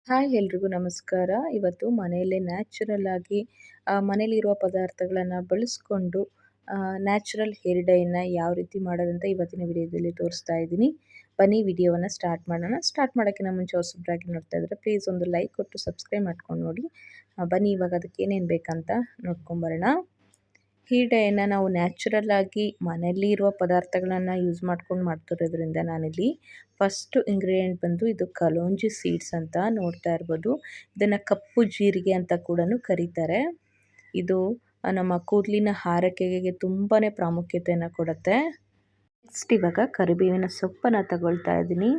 Hi ಎಲ್ರಿಗೂ ನಮಸ್ಕಾರ. ಇವತ್ತು ಮನೆಯಲ್ಲೇ ನ್ಯಾಚುರಲ್ ಆಗಿ ಮನೇಲಿರುವ ಪದಾರ್ಥಗಳನ್ನು ಬಳಸ್ಕೊಂಡು ನ್ಯಾಚುರಲ್ ಹೇರ್ ಡೈನ ಯಾವ ರೀತಿ ಮಾಡೋದಂತ ಇವತ್ತಿನ ವಿಡಿಯೋದಲ್ಲಿ ತೋರಿಸ್ತಾ ಇದ್ದೀನಿ. ಬನ್ನಿ ವಿಡಿಯೋವನ್ನು ಸ್ಟಾರ್ಟ್ ಮಾಡೋಣ. ಸ್ಟಾರ್ಟ್ ಮಾಡೋಕ್ಕಿಂತ ಮುಂಚೆ ಹೊಸಬ್ರಾಗಿ ನೋಡ್ತಾ ಇದ್ದರೆ ಪ್ಲೀಸ್ ಒಂದು ಲೈಕ್ ಕೊಟ್ಟು ಸಬ್ಸ್ಕ್ರೈಬ್ ಮಾಡ್ಕೊಂಡು ನೋಡಿ. ಬನ್ನಿ ಇವಾಗ ಅದಕ್ಕೆ ಏನೇನು ಬೇಕಂತ ನೋಡ್ಕೊಂಬರೋಣ. ಹೇರ್ ಡೈಯನ್ನು ನಾವು ನ್ಯಾಚುರಲ್ ಆಗಿ ಮನೆಯಲ್ಲಿ ಇರುವ ಪದಾರ್ಥಗಳನ್ನು ಯೂಸ್ ಮಾಡ್ಕೊಂಡು ಮಾಡ್ತಿರೋದ್ರಿಂದ ನಾನಿಲ್ಲಿ ಫಸ್ಟು ಇಂಗ್ರೀಡಿಯೆಂಟ್ ಬಂದು ಇದು ಕಲೋಂಜಿ ಸೀಡ್ಸ್ ಅಂತ ನೋಡ್ತಾ ಇರ್ಬೋದು. ಇದನ್ನು ಕಪ್ಪು ಜೀರಿಗೆ ಅಂತ ಕೂಡ ಕರೀತಾರೆ. ಇದು ನಮ್ಮ ಕೂದಲಿನ ಆರೈಕೆಗೆ ತುಂಬಾ ಪ್ರಾಮುಖ್ಯತೆಯನ್ನು ಕೊಡುತ್ತೆ. ನೆಕ್ಸ್ಟ್ ಇವಾಗ ಕರಿಬೇವಿನ ಸೊಪ್ಪನ್ನು ತಗೊಳ್ತಾ ಇದ್ದೀನಿ.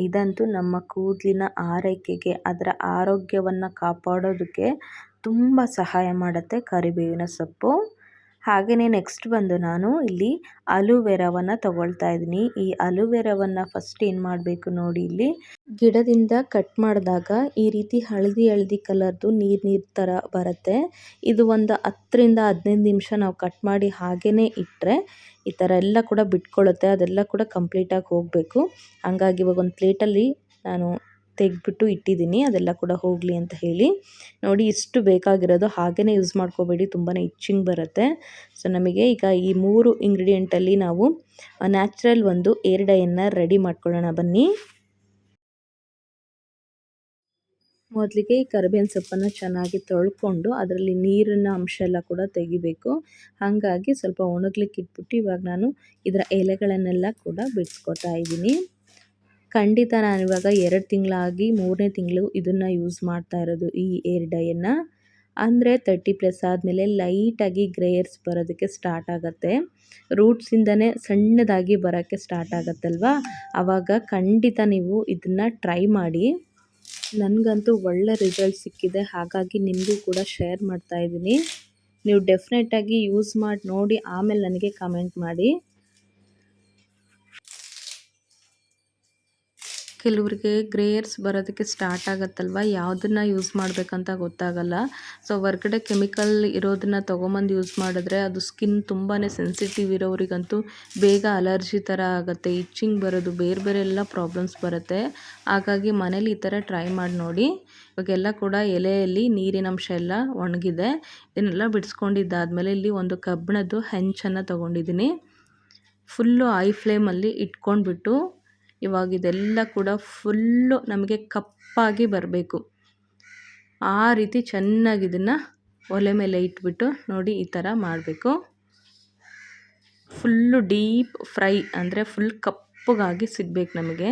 ಇದಂತೂ ನಮ್ಮ ಕೂದಲಿನ ಆರೈಕೆಗೆ, ಅದರ ಆರೋಗ್ಯವನ್ನು ಕಾಪಾಡೋದಕ್ಕೆ ತುಂಬ ಸಹಾಯ ಮಾಡುತ್ತೆ ಕರಿಬೇವಿನ ಸೊಪ್ಪು. ಹಾಗೆಯೇ ನೆಕ್ಸ್ಟ್ ಬಂದು ನಾನು ಇಲ್ಲಿ ಅಲೋವೆರಾವನ್ನು ತಗೊಳ್ತಾ ಇದ್ದೀನಿ. ಈ ಅಲೋವೆರಾವನ್ನು ಫಸ್ಟ್ ಏನು ಮಾಡಬೇಕು ನೋಡಿ, ಇಲ್ಲಿ ಗಿಡದಿಂದ ಕಟ್ ಮಾಡಿದಾಗ ಈ ರೀತಿ ಹಳದಿ ಕಲರ್ದು ನೀರು ಥರ ಬರುತ್ತೆ. ಇದು ಒಂದು 10ರಿಂದ 15 ನಿಮಿಷ ನಾವು ಕಟ್ ಮಾಡಿ ಹಾಗೇ ಇಟ್ಟರೆ ಈ ಥರ ಎಲ್ಲ ಕೂಡ ಬಿಟ್ಕೊಳ್ಳುತ್ತೆ. ಅದೆಲ್ಲ ಕೂಡ ಕಂಪ್ಲೀಟಾಗಿ ಹೋಗಬೇಕು. ಹಂಗಾಗಿ ಇವಾಗ ಒಂದು ಪ್ಲೇಟಲ್ಲಿ ನಾನು ತೆಗೆದ್ಬಿಟ್ಟು ಇಟ್ಟಿದ್ದೀನಿ, ಅದೆಲ್ಲ ಕೂಡ ಹೋಗಲಿ ಅಂತ ಹೇಳಿ. ನೋಡಿ, ಇಷ್ಟು ಬೇಕಾಗಿರೋದು, ಹಾಗೇ ಯೂಸ್ ಮಾಡ್ಕೋಬೇಡಿ, ತುಂಬಾ ಇಚ್ಚಿಂಗ್ ಬರುತ್ತೆ. ಸೊ ನಮಗೆ ಈಗ ಈ 3 ಇಂಗ್ರೀಡಿಯೆಂಟಲ್ಲಿ ನಾವು ನ್ಯಾಚುರಲ್ ಒಂದು ಹೇರ್ ಡೈಯನ್ನು ರೆಡಿ ಮಾಡ್ಕೊಳ್ಳೋಣ ಬನ್ನಿ. ಮೊದಲಿಗೆ ಈ ಕರಿಬೇವಿನ ಸೊಪ್ಪನ್ನು ಚೆನ್ನಾಗಿ ತೊಳ್ಕೊಂಡು ಅದರಲ್ಲಿ ನೀರಿನ ಅಂಶ ಎಲ್ಲ ಕೂಡ ತೆಗಿಬೇಕು. ಹಾಗಾಗಿ ಸ್ವಲ್ಪ ಒಣಗ್ಲಿಕ್ಕೆ ಇಟ್ಬಿಟ್ಟು ಇವಾಗ ನಾನು ಇದರ ಎಲೆಗಳನ್ನೆಲ್ಲ ಕೂಡ ಬಿಡಿಸ್ಕೊತಾ ಇದ್ದೀನಿ. ಖಂಡಿತ ನಾನಿವಾಗ 2 ತಿಂಗಳಾಗಿ 3ನೇ ತಿಂಗಳು ಇದನ್ನು ಯೂಸ್ ಮಾಡ್ತಾ ಇರೋದು, ಈ ಹೇರ್ ಡೈಯನ್ನು. ಅಂದರೆ 30+ ಆದಮೇಲೆ ಲೈಟಾಗಿ ಗ್ರೇಯರ್ಸ್ ಬರೋದಕ್ಕೆ ಸ್ಟಾರ್ಟ್ ಆಗುತ್ತೆ. ರೂಟ್ಸಿಂದನೇ ಸಣ್ಣದಾಗಿ ಬರೋಕ್ಕೆ ಸ್ಟಾರ್ಟ್ ಆಗುತ್ತಲ್ವ, ಆವಾಗ ಖಂಡಿತ ನೀವು ಇದನ್ನು ಟ್ರೈ ಮಾಡಿ. ನನಗಂತೂ ಒಳ್ಳೆ ರಿಸಲ್ಟ್ ಸಿಕ್ಕಿದೆ, ಹಾಗಾಗಿ ನಿಮಗೂ ಕೂಡ ಶೇರ್ ಮಾಡ್ತಾ ಇದ್ದೀನಿ. ನೀವು ಡೆಫಿನೆಟಾಗಿ ಯೂಸ್ ಮಾಡಿ ನೋಡಿ, ಆಮೇಲೆ ನನಗೆ ಕಮೆಂಟ್ ಮಾಡಿ. ಕೆಲವರಿಗೆ ಗ್ರೇಯರ್ಸ್ ಬರೋದಕ್ಕೆ ಸ್ಟಾರ್ಟ್ ಆಗುತ್ತಲ್ವ, ಯಾವುದನ್ನು ಯೂಸ್ ಮಾಡಬೇಕಂತ ಗೊತ್ತಾಗಲ್ಲ. ಸೊ ಹೊರ್ಗಡೆ ಕೆಮಿಕಲ್ ಇರೋದನ್ನು ತೊಗೊಂಬಂದು ಯೂಸ್ ಮಾಡಿದ್ರೆ ಅದು ಸ್ಕಿನ್ ತುಂಬಾ ಸೆನ್ಸಿಟಿವ್ ಇರೋರಿಗಂತೂ ಬೇಗ ಅಲರ್ಜಿ ಥರ ಆಗುತ್ತೆ, ಇಚ್ಚಿಂಗ್ ಬರೋದು, ಬೇರೆ ಎಲ್ಲ ಪ್ರಾಬ್ಲಮ್ಸ್ ಬರುತ್ತೆ. ಹಾಗಾಗಿ ಮನೇಲಿ ಈ ಥರ ಟ್ರೈ ಮಾಡಿ ನೋಡಿ. ಇವಾಗೆಲ್ಲ ಕೂಡ ಎಲೆಯಲ್ಲಿ ನೀರಿನಂಶ ಎಲ್ಲ ಒಣಗಿದೆ. ಇದನ್ನೆಲ್ಲ ಬಿಡಿಸ್ಕೊಂಡಿದ್ದಾದಮೇಲೆ ಇಲ್ಲಿ ಒಂದು ಕಬ್ಬಿಣದ್ದು ಹೆಂಚನ್ನು ತೊಗೊಂಡಿದ್ದೀನಿ. ಫುಲ್ಲು ಐ ಫ್ಲೇಮಲ್ಲಿ ಇಟ್ಕೊಂಡ್ಬಿಟ್ಟು ಇವಾಗ ಇದೆಲ್ಲ ಕೂಡ ಫುಲ್ಲು ನಮಗೆ ಕಪ್ಪಾಗಿ ಬರಬೇಕು. ಆ ರೀತಿ ಚೆನ್ನಾಗಿ ಇದನ್ನು ಒಲೆ ಮೇಲೆ ಇಟ್ಬಿಟ್ಟು ನೋಡಿ ಈ ಥರ ಮಾಡಬೇಕು. ಫುಲ್ಲು ಡೀಪ್ ಫ್ರೈ ಅಂದರೆ ಫುಲ್ ಕಪ್ಪಗಾಗಿ ಸಿಗಬೇಕು ನಮಗೆ.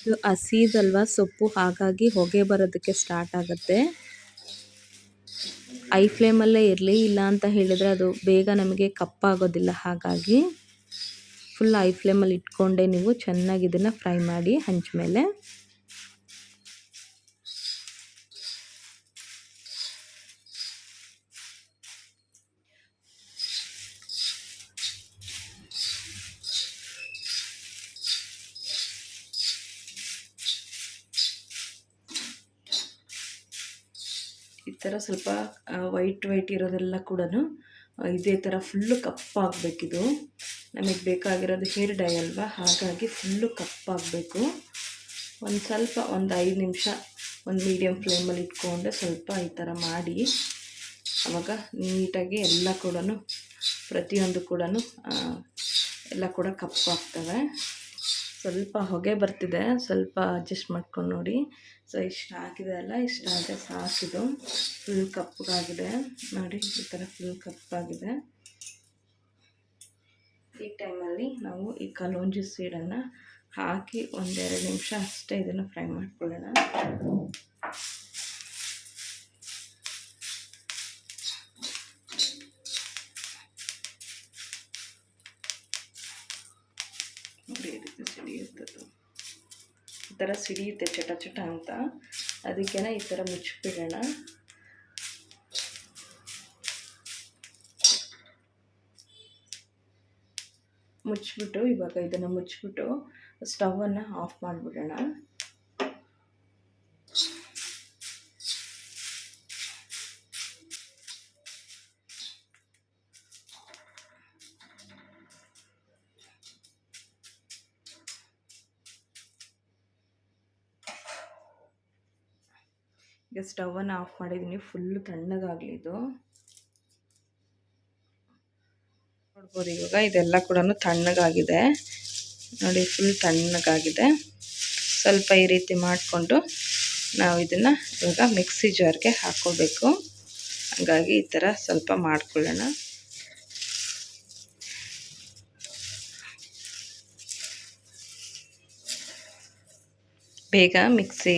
ಇದು ಹಸಿದಲ್ವ ಸೊಪ್ಪು, ಹಾಗಾಗಿ ಹೊಗೆ ಬರೋದಕ್ಕೆ ಸ್ಟಾರ್ಟ್ ಆಗುತ್ತೆ. ಐ ಫ್ಲೇಮಲ್ಲೇ ಇರಲಿ, ಇಲ್ಲ ಅಂತ ಹೇಳಿದರೆ ಅದು ಬೇಗ ನಮಗೆ ಕಪ್ಪಾಗೋದಿಲ್ಲ. ಹಾಗಾಗಿ ಫುಲ್ ಐ ಫ್ಲೇಮಲ್ಲಿ ಇಟ್ಕೊಂಡೆ ನೀವು ಚೆನ್ನಾಗಿ ಇದನ್ನು ಫ್ರೈ ಮಾಡಿ ಹಂಚ ಮೇಲೆ. ಈ ಥರ ಸ್ವಲ್ಪ ವೈಟ್ ಇರೋದೆಲ್ಲ ಕೂಡ ಇದೇ ಥರ ಫುಲ್ಲು ಕಪ್ಪಾಗಬೇಕಿದು. ನಮಗೆ ಬೇಕಾಗಿರೋದು ಹೇರ್ ಡೈ ಅಲ್ವಾ, ಹಾಗಾಗಿ ಫುಲ್ಲು ಕಪ್ಪಾಗಬೇಕು. ಒಂದು 5 ನಿಮಿಷ ಒಂದು ಮೀಡಿಯಮ್ ಫ್ಲೇಮಲ್ಲಿ ಇಟ್ಕೊಂಡೆ ಸ್ವಲ್ಪ ಈ ಥರ ಮಾಡಿ, ಆವಾಗ ನೀಟಾಗಿ ಎಲ್ಲ ಕೂಡ ಪ್ರತಿಯೊಂದು ಕೂಡ ಎಲ್ಲ ಕೂಡ ಕಪ್ಪಾಗ್ತವೆ. ಸ್ವಲ್ಪ ಹೊಗೆ ಬರ್ತಿದೆ, ಸ್ವಲ್ಪ ಅಡ್ಜಸ್ಟ್ ಮಾಡ್ಕೊಂಡು ನೋಡಿ. ಸೊ ಇಷ್ಟ ಆಗಿದೆ ಅಲ್ಲ, ಇಷ್ಟ ಆದರೆ ಸಾಕಿದು. ಫುಲ್ ಕಪ್ಪಗಾಗಿದೆ ನೋಡಿ, ಈ ಥರ ಫುಲ್ ಕಪ್ಪಾಗಿದೆ. ಈ ಟೈಮಲ್ಲಿ ನಾವು ಈ ಕಲೋಂಜಿ ಸೀಡನ್ನು ಹಾಕಿ 1-2 ನಿಮಿಷ ಅಷ್ಟೇ ಇದನ್ನು ಫ್ರೈ ಮಾಡ್ಕೊಳ್ಳೋಣ. ನೋಡಿ, ಈ ರೀತಿ ಸಿಡಿಯುತ್ತದೆ, ಈ ಥರ ಸಿಡಿಯುತ್ತೆ ಚಟ ಅಂತ. ಅದಕ್ಕೆ ಈ ಥರ ಮುಚ್ಚಿಬಿಡೋಣ. ಮುಚ್ಚಿಬಿಟ್ಟು ಇವಾಗ ಇದನ್ನು ಮುಚ್ಚಿಬಿಟ್ಟು ಸ್ಟವನ್ನು ಆಫ್ ಮಾಡಿಬಿಡೋಣ. ಈಗ ಸ್ಟವನ್ನು ಆಫ್ ಮಾಡಿದ್ದೀನಿ. ಫುಲ್ಲು ತಣ್ಣಗಾಗಲಿ ಇದು. ನೋಡ್ಬೋದು ಇವಾಗ ಇದೆಲ್ಲ ಕೂಡ ತಣ್ಣಗಾಗಿದೆ ನೋಡಿ, ಫುಲ್ ತಣ್ಣಗಾಗಿದೆ. ಸ್ವಲ್ಪ ಈ ರೀತಿ ಮಾಡಿಕೊಂಡು ನಾವು ಇದನ್ನು ಇವಾಗ ಮಿಕ್ಸಿ ಜಾರ್ಗೆ ಹಾಕ್ಕೋಬೇಕು. ಹಾಗಾಗಿ ಈ ಥರ ಸ್ವಲ್ಪ ಮಾಡ್ಕೊಳ್ಳೋಣ. ಬೇಗ ಮಿಕ್ಸಿ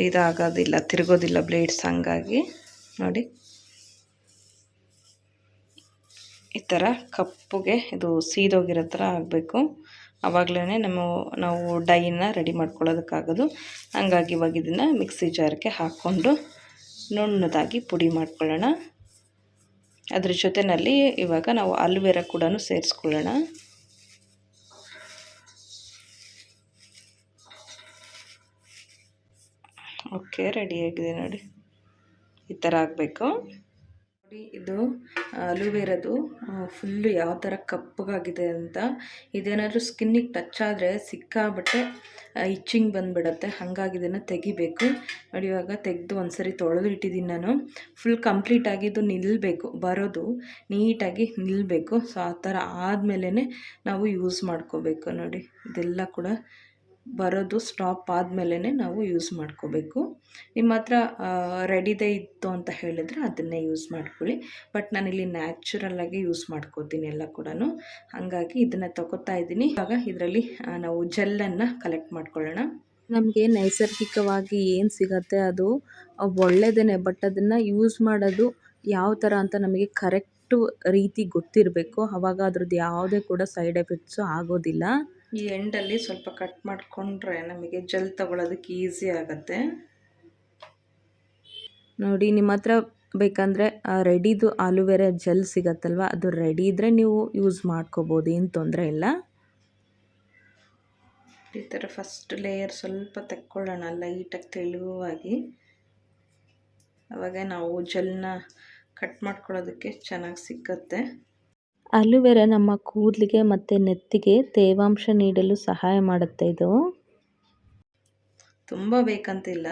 ಇದಾಗೋದಿಲ್ಲ, ತಿರುಗೋದಿಲ್ಲ ಬ್ಲೇಡ್ಸ್, ಹಂಗಾಗಿ ನೋಡಿ ಈ ಥರ ಕಪ್ಪುಗೆ ಇದು ಸೀದೋಗಿರೋ ಥರ ಆಗಬೇಕು. ಆವಾಗಲೇ ನಾವು ಡೈನ ರೆಡಿ ಮಾಡ್ಕೊಳ್ಳೋದಕ್ಕಾಗೋದು. ಹಂಗಾಗಿ ಇವಾಗ ಇದನ್ನು ಮಿಕ್ಸಿ ಜಾರ್ಗೆ ಹಾಕ್ಕೊಂಡು ನುಣ್ಣದಾಗಿ ಪುಡಿ ಮಾಡ್ಕೊಳ್ಳೋಣ. ಅದ್ರ ಜೊತೆಯಲ್ಲಿ ಇವಾಗ ನಾವು ಆಲೂವೆರಾ ಕೂಡ ಸೇರಿಸ್ಕೊಳ್ಳೋಣ. ಓಕೆ, ರೆಡಿಯಾಗಿದೆ ನೋಡಿ, ಈ ಥರ ಆಗಬೇಕು ನೋಡಿ. ಇದು ಆಲೂವೆರಾದು ಫುಲ್ಲು ಯಾವ ಥರ ಕಪ್ಪಗಾಗಿದೆ ಅಂತ. ಇದೇನಾದರೂ ಸ್ಕಿನ್ನಿಗೆ ಟಚ್ ಆದರೆ ಸಿಕ್ಕಾಬಟ್ಟೆ ಇಚ್ಚಿಂಗ್ ಬಂದುಬಿಡುತ್ತೆ. ಹಾಗಾಗಿ ಇದನ್ನು ತೆಗಿಬೇಕು ನೋಡಿ. ಇವಾಗ ತೆಗೆದು ಒಂದ್ಸರಿ ತೊಳೆದು ಇಟ್ಟಿದ್ದೀನಿ ನಾನು. ಫುಲ್ ಕಂಪ್ಲೀಟಾಗಿ ಇದು ನಿಲ್ಲಬೇಕು, ಬರೋದು ನೀಟಾಗಿ ನಿಲ್ಲಬೇಕು. ಸೊ ಆ ಥರ ಆದಮೇಲೆ ನಾವು ಯೂಸ್ ಮಾಡ್ಕೋಬೇಕು ನೋಡಿ. ಇದೆಲ್ಲ ಕೂಡ ಬರೋದು ಸ್ಟಾಪ್ ಆದಮೇಲೆ ನಾವು ಯೂಸ್ ಮಾಡ್ಕೋಬೇಕು. ನಿಮ್ಮ ಹತ್ರ ರೆಡಿದೇ ಇತ್ತು ಅಂತ ಹೇಳಿದರೆ ಅದನ್ನೇ ಯೂಸ್ ಮಾಡ್ಕೊಳ್ಳಿ. ಬಟ್ ನಾನಿಲ್ಲಿ ನ್ಯಾಚುರಲ್ಲಾಗಿ ಯೂಸ್ ಮಾಡ್ಕೋತೀನಿ ಎಲ್ಲ ಕೂಡ. ಹಾಗಾಗಿ ಇದನ್ನು ತಗೋತಾ ಇದ್ದೀನಿ. ಇವಾಗ ಇದರಲ್ಲಿ ನಾವು ಜೆಲ್ಲನ್ನು ಕಲೆಕ್ಟ್ ಮಾಡ್ಕೊಳ್ಳೋಣ. ನಮಗೆ ನೈಸರ್ಗಿಕವಾಗಿ ಏನು ಸಿಗತ್ತೆ ಅದು ಒಳ್ಳೆಯದೇ. ಬಟ್ ಅದನ್ನು ಯೂಸ್ ಮಾಡೋದು ಯಾವ ಥರ ಅಂತ ನಮಗೆ ಕರೆಕ್ಟು ರೀತಿ ಗೊತ್ತಿರಬೇಕು. ಆವಾಗ ಅದ್ರದ್ದು ಯಾವುದೇ ಕೂಡ ಸೈಡ್ ಎಫೆಕ್ಟ್ಸು ಆಗೋದಿಲ್ಲ. ಈ ಎಂಡಲ್ಲಿ ಸ್ವಲ್ಪ ಕಟ್ ಮಾಡಿಕೊಂಡ್ರೆ ನಮಗೆ ಜೆಲ್ ತಗೊಳ್ಳೋದಕ್ಕೆ ಈಸಿ ಆಗುತ್ತೆ ನೋಡಿ. ನಿಮ್ಮ ಹತ್ರ ಬೇಕಂದರೆ ರೆಡಿದು ಆಲೂವೆರಾ ಜೆಲ್ ಸಿಗತ್ತಲ್ವ, ಅದು ರೆಡಿ ಇದ್ದರೆ ನೀವು ಯೂಸ್ ಮಾಡ್ಕೋಬೋದು, ಏನು ತೊಂದರೆ ಇಲ್ಲ. ಈ ಥರ ಫಸ್ಟ್ ಲೇಯರ್ ಸ್ವಲ್ಪ ತೆಕ್ಕೊಳ್ಳೋಣ ಲೈಟಾಗಿ ತೆಳುವಾಗಿ. ಆವಾಗ ನಾವು ಜೆಲ್ನ ಕಟ್ ಮಾಡ್ಕೊಳ್ಳೋದಕ್ಕೆ ಚೆನ್ನಾಗಿ ಸಿಕ್ಕತ್ತೆ. ಆಲೂವೆರಾ ನಮ್ಮ ಕೂದಲಿಗೆ ಮತ್ತು ನೆತ್ತಿಗೆ ತೇವಾಂಶ ನೀಡಲು ಸಹಾಯ ಮಾಡುತ್ತೆ. ಇದು ತುಂಬ ಬೇಕಂತಿಲ್ಲ,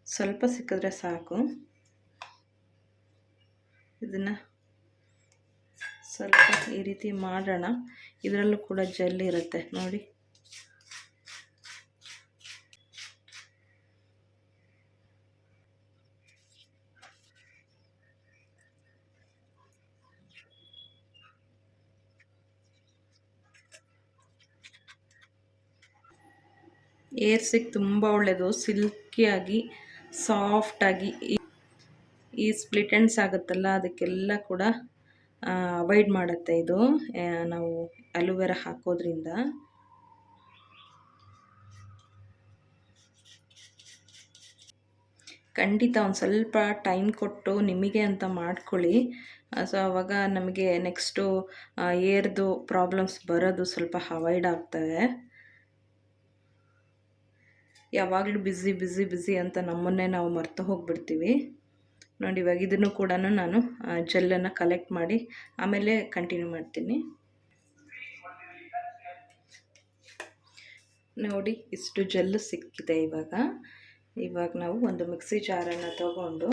ಸ್ವಲ್ಪ ಸಿಕ್ಕಿದ್ರೆ ಸಾಕು. ಇದನ್ನು ಸ್ವಲ್ಪ ಈ ರೀತಿ ಮಾಡೋಣ. ಇದರಲ್ಲೂ ಕೂಡ ಜೆಲ್ ಇರುತ್ತೆ ನೋಡಿ. ಏರ್ಸಿಗೆ ತುಂಬ ಒಳ್ಳೆಯದು, ಸಿಲ್ಕಿಯಾಗಿ ಸಾಫ್ಟಾಗಿ. ಈ ಸ್ಪ್ಲಿಟ್ ಎಂಡ್ಸ್ ಆಗುತ್ತಲ್ಲ ಅದಕ್ಕೆಲ್ಲ ಕೂಡ ಅವಾಯ್ಡ್ ಮಾಡುತ್ತೆ ಇದು, ನಾವು ಆಲೂವೆರಾ ಹಾಕೋದ್ರಿಂದ. ಖಂಡಿತ ಒಂದು ಸ್ವಲ್ಪ ಟೈಮ್ ಕೊಟ್ಟು ನಿಮಗೆ ಅಂತ ಮಾಡ್ಕೊಳ್ಳಿ. ಸೊ ಆವಾಗ ನಮಗೆ ನೆಕ್ಸ್ಟು ಏರ್ದು ಪ್ರಾಬ್ಲಮ್ಸ್ ಬರೋದು ಸ್ವಲ್ಪ ಅವಾಯ್ಡ್ ಆಗ್ತವೆ. ಯಾವಾಗಲೂ ಬ್ಯುಸಿ ಅಂತ ನಮ್ಮನ್ನೇ ನಾವು ಮರ್ತು ಹೋಗ್ಬಿಡ್ತೀವಿ ನೋಡಿ. ಇವಾಗ ಇದನ್ನು ಕೂಡ ನಾನು ಜೆಲ್ಲನ್ನು ಕಲೆಕ್ಟ್ ಮಾಡಿ ಆಮೇಲೆ ಕಂಟಿನ್ಯೂ ಮಾಡ್ತೀನಿ ನೋಡಿ. ಇಷ್ಟು ಜೆಲ್ ಸಿಕ್ಕಿದೆ. ಇವಾಗ ನಾವು ಒಂದು ಮಿಕ್ಸಿ ಜಾರನ್ನು ತಗೊಂಡು,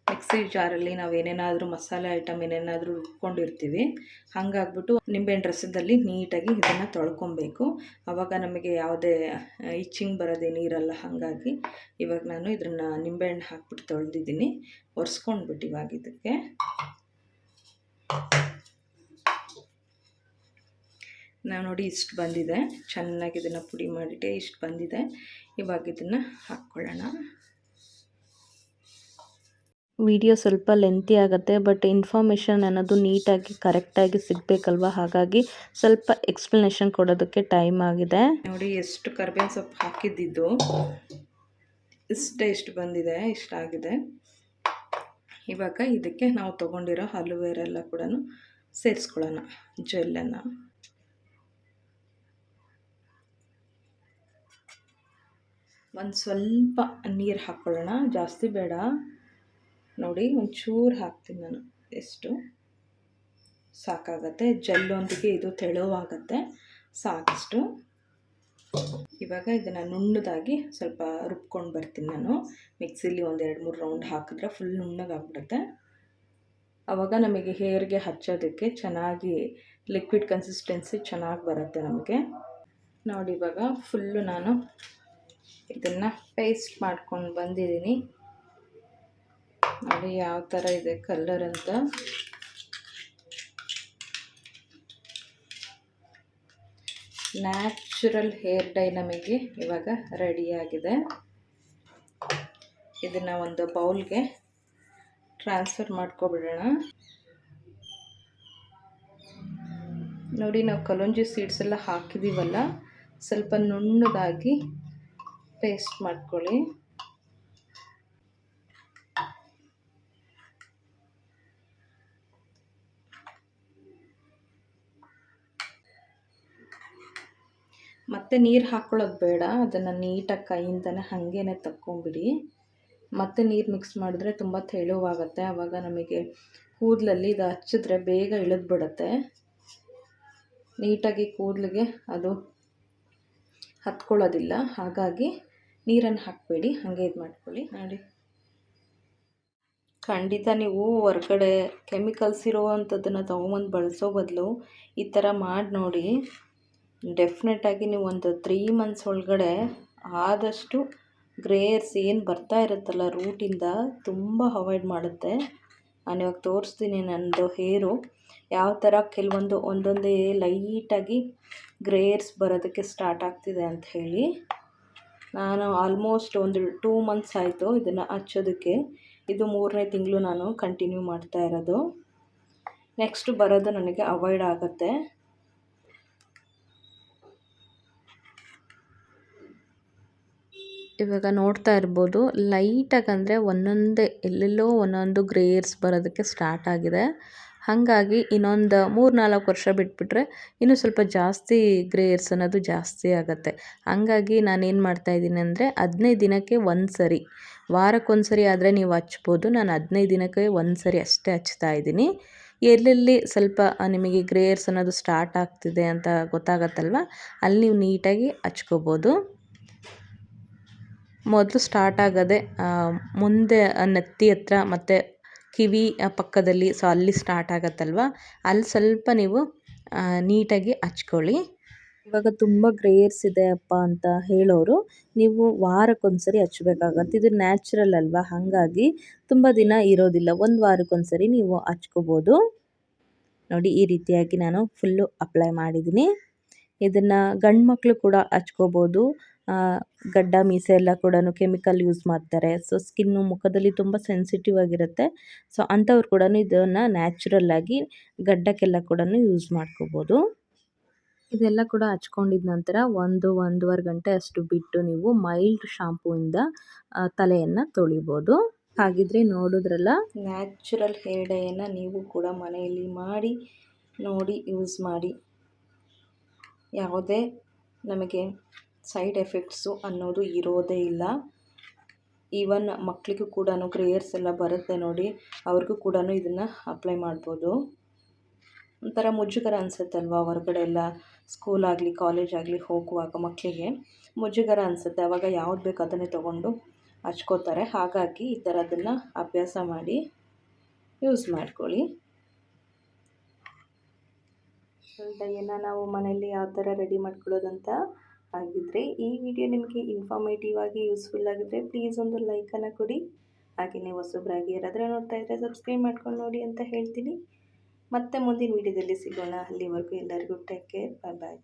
ಮಿಕ್ಸಿ ಜಾರಲ್ಲಿ ನಾವು ಏನೇನಾದರೂ ಮಸಾಲೆ ಐಟಮ್ ಏನೇನಾದರೂ ರುಬ್ಕೊಂಡಿರ್ತೀವಿ, ಹಾಗಾಗ್ಬಿಟ್ಟು ನಿಂಬೆಹಣ್ಣು ರಸದಲ್ಲಿ ನೀಟಾಗಿ ಇದನ್ನು ತೊಳ್ಕೊಬೇಕು. ಆವಾಗ ನಮಗೆ ಯಾವುದೇ ಇಚ್ಚಿಂಗ್ ಬರೋದೇನಿರಲ್ಲ. ಹಾಗಾಗಿ ಇವಾಗ ನಾನು ಇದನ್ನು ನಿಂಬೆಹಣ್ಣು ಹಾಕ್ಬಿಟ್ಟು ತೊಳೆದಿದ್ದೀನಿ, ಒರೆಸ್ಕೊಂಡ್ಬಿಟ್ಟು ಇವಾಗ ಇದಕ್ಕೆ ನಾವು ನೋಡಿ ಇಷ್ಟು ಬಂದಿದೆ. ಚೆನ್ನಾಗಿ ಇದನ್ನು ಪುಡಿ ಮಾಡಿಟ್ಟೆ, ಇಷ್ಟು ಬಂದಿದೆ. ಇವಾಗ ಇದನ್ನು ಹಾಕ್ಕೊಳ್ಳೋಣ. ವಿಡಿಯೋ ಸ್ವಲ್ಪ ಲೆಂತಿ ಆಗುತ್ತೆ, ಬಟ್ ಇನ್ಫಾರ್ಮೇಷನ್ ಅನ್ನೋದು ನೀಟಾಗಿ ಕರೆಕ್ಟಾಗಿ ಸಿಗಬೇಕಲ್ವ, ಹಾಗಾಗಿ ಸ್ವಲ್ಪ ಎಕ್ಸ್ಪ್ಲನೇಷನ್ ಕೊಡೋದಕ್ಕೆ ಟೈಮ್ ಆಗಿದೆ ನೋಡಿ. ಎಷ್ಟು ಕರಿಬೇವಿನ ಸೊಪ್ಪು ಹಾಕಿದ್ದಿದ್ದು ಇಷ್ಟು ಬಂದಿದೆ, ಇಷ್ಟಾಗಿದೆ. ಇವಾಗ ಇದಕ್ಕೆ ನಾವು ತೊಗೊಂಡಿರೋ ಆಲೂವೆರಾ ಎಲ್ಲ ಕೂಡ ಸೇರಿಸ್ಕೊಳ್ಳೋಣ ಜೆಲ್ಲನ್ನು. ಒಂದು ಸ್ವಲ್ಪ ನೀರು ಹಾಕ್ಕೊಳ್ಳೋಣ, ಜಾಸ್ತಿ ಬೇಡ ನೋಡಿ. ಒಂಚೂರು ಹಾಕ್ತೀನಿ ನಾನು, ಎಷ್ಟು ಸಾಕಾಗತ್ತೆ. ಜೆಲ್ಲೊಂದಿಗೆ ಇದು ತೆಳುವಾಗತ್ತೆ, ಸಾಕಿಷ್ಟು. ಇವಾಗ ಇದನ್ನು ನುಣ್ಣದಾಗಿ ಸ್ವಲ್ಪ ರುಬ್ಕೊಂಡು ಬರ್ತೀನಿ ನಾನು. ಮಿಕ್ಸಿಲಿ ಒಂದು 2-3 ರೌಂಡ್ ಹಾಕಿದ್ರೆ ಫುಲ್ ನುಣ್ಣಗಾಗ್ಬಿಡುತ್ತೆ. ಆವಾಗ ನಮಗೆ ಹೇರ್ಗೆ ಹಚ್ಚೋದಕ್ಕೆ ಚೆನ್ನಾಗಿ ಲಿಕ್ವಿಡ್ ಕನ್ಸಿಸ್ಟೆನ್ಸಿ ಚೆನ್ನಾಗಿ ಬರುತ್ತೆ ನಮಗೆ. ನೋಡಿ ಇವಾಗ ಫುಲ್ಲು ನಾನು ಇದನ್ನು ಪೇಸ್ಟ್ ಮಾಡ್ಕೊಂಡು ಬಂದಿದ್ದೀನಿ. ನೋಡಿ ಯಾವ ಥರ ಇದೆ ಕಲರ್ ಅಂತ. ನ್ಯಾಚುರಲ್ ಹೇರ್ ಡೈ ನಮಗೆ ಇವಾಗ ರೆಡಿಯಾಗಿದೆ. ಇದನ್ನು ಒಂದು ಬೌಲ್ಗೆ ಟ್ರಾನ್ಸ್ಫರ್ ಮಾಡ್ಕೊಬಿಡೋಣ. ನೋಡಿ ನಾವು ಕಲೋಂಜಿ ಸೀಡ್ಸ್ ಎಲ್ಲ ಹಾಕಿದ್ದೀವಲ್ಲ, ಸ್ವಲ್ಪ ನುಣ್ಣದಾಗಿ ಪೇಸ್ಟ್ ಮಾಡ್ಕೊಳ್ಳಿ. ಮತ್ತೆ ನೀರು ಹಾಕ್ಕೊಳ್ಳೋದು ಬೇಡ, ಅದನ್ನು ನೀಟಾಗಿ ಕೈಯಿಂದನೇ ಹಾಗೇನೆ ತಕ್ಕೊಂಬಿಡಿ. ಮತ್ತೆ ನೀರು ಮಿಕ್ಸ್ ಮಾಡಿದ್ರೆ ತುಂಬ ತೆಳುವಾಗುತ್ತೆ. ಆವಾಗ ನಮಗೆ ಕೂದಲಲ್ಲಿ ಇದು ಹಚ್ಚಿದ್ರೆ ಬೇಗ ಇಳಿದ್ಬಿಡುತ್ತೆ. ನೀಟಾಗಿ ಕೂದಲಿಗೆ ಅದು ಹತ್ಕೊಳ್ಳೋದಿಲ್ಲ. ಹಾಗಾಗಿ ನೀರನ್ನು ಹಾಕಬೇಡಿ, ಹಾಗೆ ಇದು ಮಾಡ್ಕೊಳ್ಳಿ. ನೋಡಿ ಖಂಡಿತ ನೀವು ಹೊರಗಡೆ ಕೆಮಿಕಲ್ಸ್ ಇರೋವಂಥದ್ದನ್ನು ತೊಗೊಂಬಂದು ಬಳಸೋ ಬದಲು ಈ ಥರ ಮಾಡಿ ನೋಡಿ. ಡೆಫಿನೆಟಾಗಿ ನೀವು ಒಂದು 3 ಮಂತ್ಸ್ ಒಳಗಡೆ ಆದಷ್ಟು ಗ್ರೇ ಹೇರ್ಸ್ ಏನು ಬರ್ತಾ ಇರುತ್ತಲ್ಲ ರೂಟಿಂದ, ತುಂಬ ಅವಾಯ್ಡ್ ಮಾಡುತ್ತೆ. ನಾನು ಇವಾಗ ತೋರಿಸ್ತೀನಿ ನನ್ನದು ಹೇರು ಯಾವ ಥರ ಒಂದೊಂದೇ ಲೈಟಾಗಿ ಗ್ರೇ ಹೇರ್ಸ್ ಬರೋದಕ್ಕೆ ಸ್ಟಾರ್ಟ್ ಆಗ್ತಿದೆ ಅಂತ ಹೇಳಿ. ನಾನು ಆಲ್ಮೋಸ್ಟ್ ಒಂದು 2 ಮಂತ್ಸ್ ಆಯಿತು ಇದನ್ನು ಹಚ್ಚೋದಕ್ಕೆ. ಇದು 3ನೇ ತಿಂಗಳು ನಾನು ಕಂಟಿನ್ಯೂ ಮಾಡ್ತಾ ಇರೋದು. ನೆಕ್ಸ್ಟ್ ಬರೋದು ನನಗೆ ಅವಾಯ್ಡ್ ಆಗುತ್ತೆ. ಇವಾಗ ನೋಡ್ತಾ ಇರ್ಬೋದು ಲೈಟಾಗಿ, ಅಂದರೆ ಒಂದೊಂದೇ ಎಲ್ಲೆಲ್ಲೋ ಒಂದೊಂದು ಗ್ರೇ ಹೇರ್ಸ್ ಬರೋದಕ್ಕೆ ಸ್ಟಾರ್ಟ್ ಆಗಿದೆ. ಹಾಗಾಗಿ ಇನ್ನೊಂದು 3-4 ವರ್ಷ ಬಿಟ್ಬಿಟ್ರೆ ಇನ್ನೂ ಸ್ವಲ್ಪ ಜಾಸ್ತಿ ಗ್ರೇ ಹೇರ್ಸ್ ಅನ್ನೋದು ಜಾಸ್ತಿ ಆಗುತ್ತೆ. ಹಾಗಾಗಿ ನಾನೇನು ಮಾಡ್ತಾಯಿದ್ದೀನಿ ಅಂದರೆ 15 ದಿನಕ್ಕೆ ಒಂದು ಸರಿ, ವಾರಕ್ಕೊಂದು ಸರಿ ಆದರೆ ನೀವು ಹಚ್ಬೋದು. ನಾನು 15 ದಿನಕ್ಕೆ ಒಂದು ಸರಿ ಅಷ್ಟೇ ಹಚ್ತಾ ಇದ್ದೀನಿ. ಎಲ್ಲೆಲ್ಲಿ ಸ್ವಲ್ಪ ನಿಮಗೆ ಗ್ರೇ ಹೇರ್ಸ್ ಅನ್ನೋದು ಸ್ಟಾರ್ಟ್ ಆಗ್ತಿದೆ ಅಂತ ಗೊತ್ತಾಗತ್ತಲ್ವ, ಅಲ್ಲಿ ನೀವು ನೀಟಾಗಿ ಹಚ್ಕೋಬೋದು. ಮೊದಲು ಸ್ಟಾರ್ಟ್ ಆಗೋದೆ ಮುಂದೆ ನೆತ್ತಿ ಹತ್ರ ಮತ್ತು ಕಿವಿ ಪಕ್ಕದಲ್ಲಿ, ಸೊ ಅಲ್ಲಿ ಸ್ಟಾರ್ಟ್ ಆಗುತ್ತಲ್ವ, ಅಲ್ಲಿ ಸ್ವಲ್ಪ ನೀವು ನೀಟಾಗಿ ಹಚ್ಕೊಳ್ಳಿ. ಇವಾಗ ತುಂಬ ಗ್ರೇ ಹೇರ್ಸ್ ಇದೆ ಅಪ್ಪ ಅಂತ ಹೇಳೋರು ನೀವು ವಾರಕ್ಕೊಂದ್ಸರಿ ಹಚ್ಬೇಕಾಗತ್ತೆ. ಇದು ನ್ಯಾಚುರಲ್ ಅಲ್ವಾ, ಹಾಗಾಗಿ ತುಂಬ ದಿನ ಇರೋದಿಲ್ಲ. ಒಂದು ವಾರಕ್ಕೊಂದ್ಸರಿ ನೀವು ಹಚ್ಕೋಬೋದು. ನೋಡಿ ಈ ರೀತಿಯಾಗಿ ನಾನು ಫುಲ್ಲು ಅಪ್ಲೈ ಮಾಡಿದ್ದೀನಿ. ಇದನ್ನು ಗಂಡು ಮಕ್ಕಳು ಕೂಡ ಹಚ್ಕೋಬೋದು. ಗಡ್ಡ ಮೀಸೆ ಎಲ್ಲ ಕೂಡ ಕೆಮಿಕಲ್ ಯೂಸ್ ಮಾಡ್ತಾರೆ. ಸೊ ಸ್ಕಿನ್ನು ಮುಖದಲ್ಲಿ ತುಂಬ ಸೆನ್ಸಿಟಿವ್ ಆಗಿರುತ್ತೆ. ಸೊ ಅಂಥವ್ರು ಕೂಡ ಇದನ್ನು ನ್ಯಾಚುರಲ್ಲಾಗಿ ಗಡ್ಡಕ್ಕೆಲ್ಲ ಕೂಡ ಯೂಸ್ ಮಾಡ್ಕೋಬೋದು. ಇದೆಲ್ಲ ಕೂಡ ಹಚ್ಕೊಂಡಿದ ನಂತರ 1-1.5 ಗಂಟೆ ಅಷ್ಟು ಬಿಟ್ಟು ನೀವು ಮೈಲ್ಡ್ ಶಾಂಪೂಯಿಂದ ತಲೆಯನ್ನು ತೊಳಿಬೋದು. ಹಾಗಿದ್ರೆ ನೋಡಿದ್ರಲ್ಲ, ನ್ಯಾಚುರಲ್ ಹೇರ್ ಡೈಯನ್ನು ನೀವು ಕೂಡ ಮನೆಯಲ್ಲಿ ಮಾಡಿ ನೋಡಿ, ಯೂಸ್ ಮಾಡಿ. ಯಾವುದೇ ನಮಗೆ ಸೈಡ್ ಎಫೆಕ್ಟ್ಸು ಅನ್ನೋದು ಇರೋದೇ ಇಲ್ಲ. ಈವನ್ ಮಕ್ಕಳಿಗೂ ಕೂಡ ಗ್ರೇ ಹೇರ್ಸ್ ಎಲ್ಲ ಬರುತ್ತೆ ನೋಡಿ, ಅವ್ರಿಗೂ ಕೂಡ ಇದನ್ನು ಅಪ್ಲೈ ಮಾಡ್ಬೋದು. ಒಂಥರ ಮುಜುಗರ ಅನಿಸುತ್ತಲ್ವ, ಹೊರಗಡೆ ಎಲ್ಲ ಸ್ಕೂಲಾಗಲಿ ಕಾಲೇಜ್ ಆಗಲಿ ಹೋಗುವಾಗ ಮಕ್ಕಳಿಗೆ ಮುಜುಗರ ಅನಿಸುತ್ತೆ. ಆವಾಗ ಯಾವ್ದು ಬೇಕು ಅದನ್ನೇ ತೊಗೊಂಡು ಹಚ್ಕೋತಾರೆ. ಹಾಗಾಗಿ ಈ ಥರದನ್ನು ಅಭ್ಯಾಸ ಮಾಡಿ ಯೂಸ್ ಮಾಡ್ಕೊಳ್ಳಿ. ಡೈಯನ್ನು ನಾವು ಮನೆಯಲ್ಲಿ ಯಾವ ಥರ ರೆಡಿ ಮಾಡ್ಕೊಳ್ಳೋದಂತ. ಹಾಗಿದ್ರೆ ಈ ವಿಡಿಯೋ ನಿಮಗೆ ಇನ್ಫಾರ್ಮೇಟಿವ್ ಆಗಿ ಯೂಸ್ಫುಲ್ ಆಗಿದ್ರೆ ಪ್ಲೀಸ್ ಒಂದು ಲೈಕನ್ನು ಕೊಡಿ. ಹಾಗೆಯೇ ಹೊಸಬ್ರಾಗಿ ಯಾರಾದರೂ ನೋಡ್ತಾ ಇದ್ದರೆ ಸಬ್ಸ್ಕ್ರೈಬ್ ಮಾಡ್ಕೊಂಡು ನೋಡಿ ಅಂತ ಹೇಳ್ತೀನಿ. ಮತ್ತೆ ಮುಂದಿನ ವಿಡಿಯೋದಲ್ಲಿ ಸಿಗೋಣ. ಅಲ್ಲಿವರೆಗೂ ಎಲ್ಲರಿಗೂ ಟೇಕ್ ಕೇರ್. ಬಾಯ್ ಬಾಯ್.